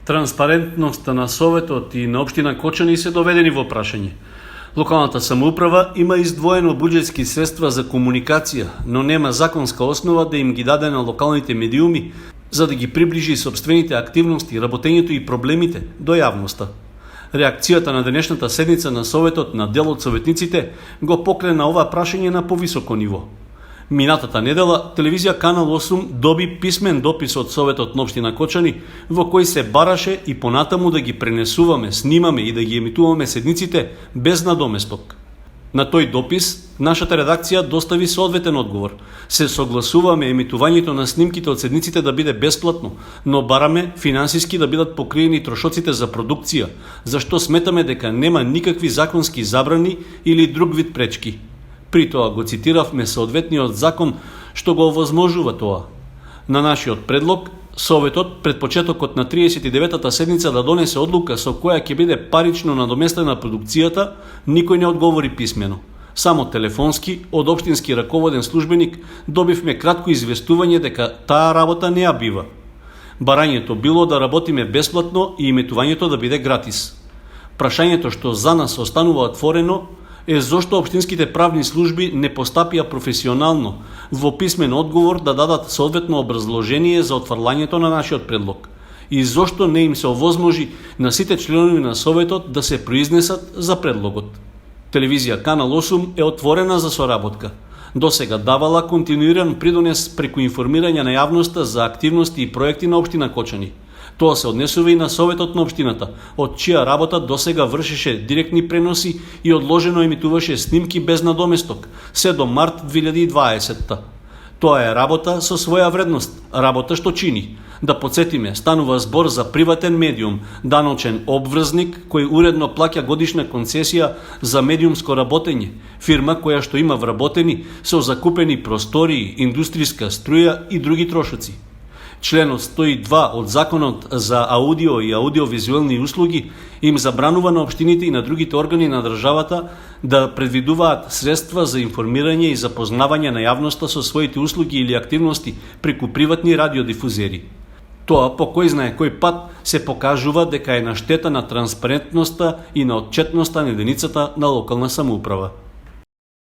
Транспарентноста на Советот и на општина Кочани се доведени во прашање. Локалната самоуправа има издвоено буџетски средства за комуникација, но нема законска основа да им ги даде на локалните медиуми за да ги приближи сопствените активности, работењето и проблемите до јавноста. Реакцијата на денешната седница на Советот на дел од советниците го покрена ова прашање на повисоко ниво. Минатата недела, телевизија Канал 8 доби писмен допис од Советот на општина Кочани, во кој се бараше и понатаму да ги пренесуваме, снимаме и да ги емитуваме седниците без надоместок. На тој допис, нашата редакција достави соодветен одговор. Се согласуваме емитувањето на снимките од седниците да биде бесплатно, но бараме финансиски да бидат покриени трошоците за продукција, зашто сметаме дека нема никакви законски забрани или друг вид пречки. При тоа го цитиравме соодветниот закон што го овозможува тоа. На нашиот предлог, Советот пред почетокот на 39-та седница да донесе одлука со која ќе биде парично надоместена продукцијата, никој не одговори писмено. Само телефонски од општински раководен службеник добивме кратко известување дека таа работа не ја бива. Барањето било да работиме бесплатно и емитувањето да биде гратис. Прашањето што за нас останува отворено е зошто општинските правни служби не постапија професионално во писмен одговор да дадат соодветно образложение за отфрлањето на нашиот предлог и зошто не им се овозможи на сите членови на Советот да се произнесат за предлогот. Телевизија Канал 8 е отворена за соработка. Досега давала континуиран придонес преку информирање на јавноста за активности и проекти на општина Кочани. Тоа се однесува и на Советот на општината, од чија работа досега вршеше директни преноси и одложено емитуваше снимки без надоместок, се до март 2020. Тоа е работа со своја вредност, работа што чини. Да подсетиме, станува збор за приватен медиум, даночен обврзник кој уредно плаќа годишна концесија за медиумско работење, фирма која што има вработени со закупени простории, индустријска струја и други трошоци. Членот 102 од Законот за аудио и аудиовизуелни услуги им забранува на општините и на другите органи на државата да предвидуваат средства за информирање и запознавање на јавноста со своите услуги или активности преку приватни радиодифузери. Тоа по кој знае кој пат се покажува дека е на штета на транспарентноста и на отчетноста на единицата на локална самоуправа.